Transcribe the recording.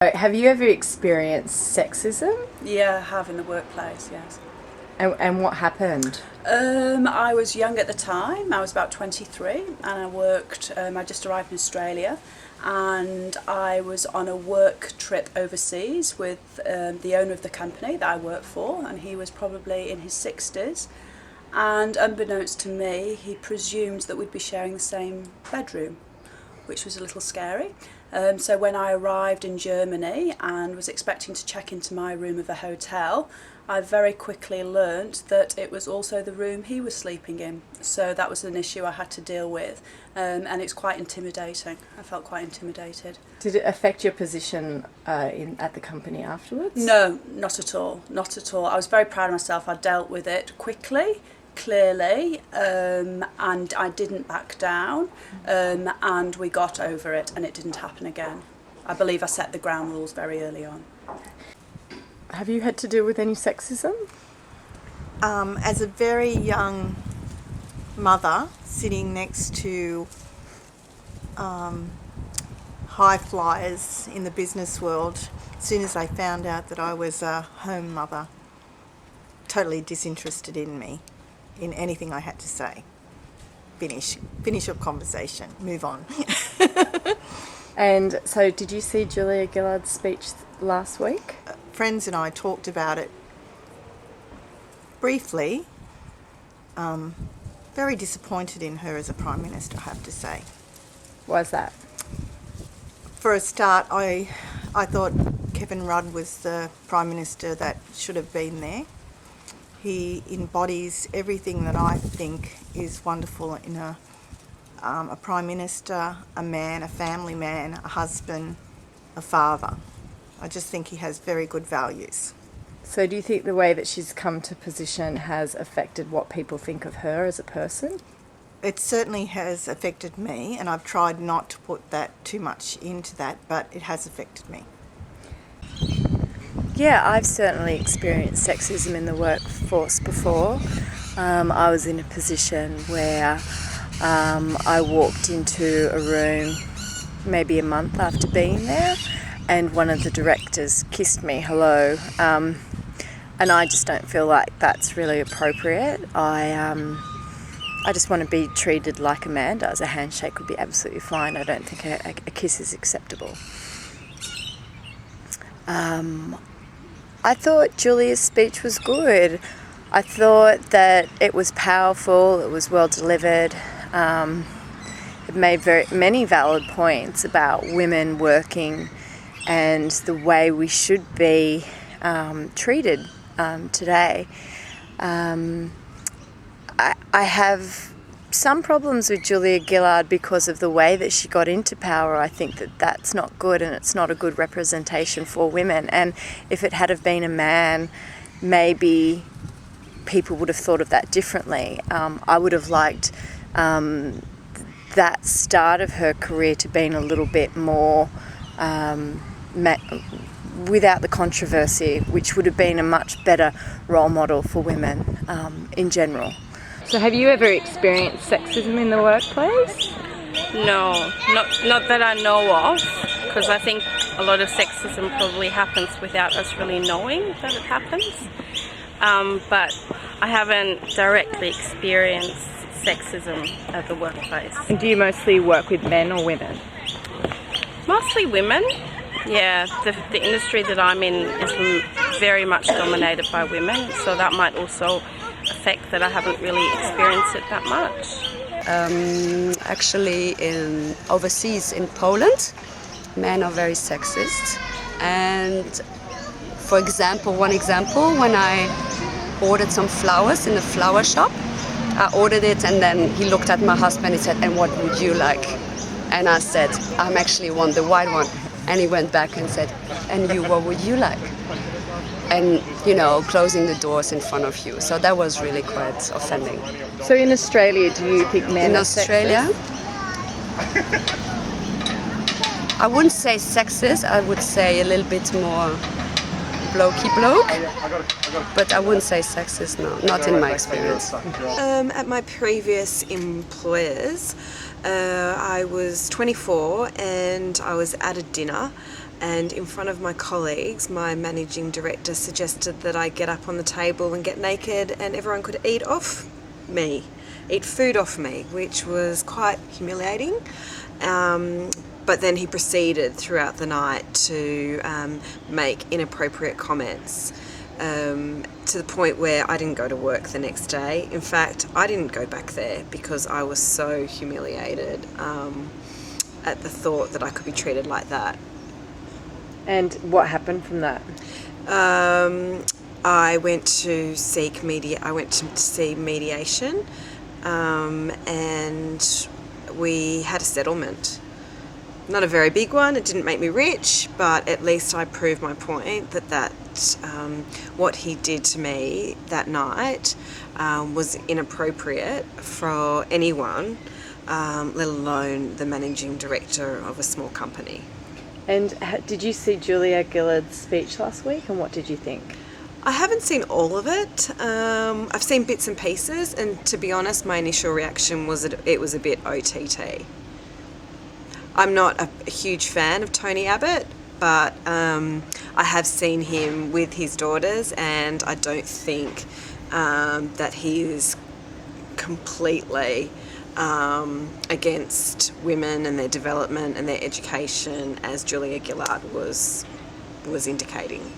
Have you ever experienced sexism? Yeah, I have in the workplace, yes. And what happened? I was young at the time. I was about 23 and I worked, I just arrived in Australia, and I was on a work trip overseas with the owner of the company that I work for, and he was probably in his 60s, and unbeknownst to me he presumed that we'd be sharing the same bedroom, which was a little scary. So when I arrived in Germany and was expecting to check into my room of a hotel, I very quickly learnt that it was also the room he was sleeping in. So that was an issue I had to deal with, and it's quite intimidating. I felt quite intimidated. Did it affect your position at the company afterwards? No, not at all, not at all. I was very proud of myself. I dealt with it quickly, clearly, and I didn't back down, and we got over it and it didn't happen again. I believe I set the ground rules very early on. Have you had to deal with any sexism? As a very young mother sitting next to high flyers in the business world, as soon as they found out that I was a home mother, totally disinterested in me, in anything I had to say. Finish your conversation, move on. And so did you see Julia Gillard's speech last week? Friends and I talked about it briefly. Very disappointed in her as a Prime Minister, I have to say. Why is that? For a start, I thought Kevin Rudd was the Prime Minister that should have been there. He embodies everything that I think is wonderful in a Prime Minister, a man, a family man, a husband, a father. I just think he has very good values. So do you think the way that she's come to position has affected what people think of her as a person? It certainly has affected me, and I've tried not to put that too much into that, but it has affected me. Yeah, I've certainly experienced sexism in the workforce before. I was in a position where I walked into a room maybe a month after being there, and one of the directors kissed me hello, and I just don't feel like that's really appropriate. I just want to be treated like a man does. A handshake would be absolutely fine. I don't think a kiss is acceptable. I thought Julia's speech was good. I thought that it was powerful, it was well delivered. It made many valid points about women working and the way we should be treated today. I have some problems with Julia Gillard because of the way that she got into power. I think that that's not good, and it's not a good representation for women. And if it had have been a man, maybe people would have thought of that differently. I would have liked that start of her career to been a little bit more without the controversy, which would have been a much better role model for women in general. So have you ever experienced sexism in the workplace? No, not that I know of, because I think a lot of sexism probably happens without us really knowing that it happens. But I haven't directly experienced sexism at the workplace. And do you mostly work with men or women? Mostly women. Yeah, the industry that I'm in is very much dominated by women, so that might also affect that I haven't really experienced it that much. Actually, overseas in Poland, men are very sexist. And for example, one example, when I ordered some flowers in a flower shop, I ordered it and then he looked at my husband and said, "And what would you like?" And I said, "I'm actually want the white one." And he went back and said, "And you, what would you like?" And, closing the doors in front of you. So that was really quite offending. So in Australia, do you think men are Australia, sexist? I wouldn't say sexist. I would say a little bit more blokey bloke. But I wouldn't say sexist, no. Not in my experience. At my previous employers, I was 24 and I was at a dinner and in front of my colleagues, my managing director suggested that I get up on the table and get naked and everyone could eat food off me, which was quite humiliating. But then he proceeded throughout the night to make inappropriate comments to the point where I didn't go to work the next day. In fact, I didn't go back there because I was so humiliated at the thought that I could be treated like that. And what happened from that? I went to see mediation, and we had a settlement. Not a very big one, it didn't make me rich, but at least I proved my point that what he did to me that night was inappropriate for anyone, let alone the managing director of a small company. And did you see Julia Gillard's speech last week, and what did you think? I haven't seen all of it. I've seen bits and pieces, and to be honest, my initial reaction was that it was a bit OTT. I'm not a huge fan of Tony Abbott, but I have seen him with his daughters, and I don't think that he is completely against women and their development and their education, as Julia Gillard was indicating.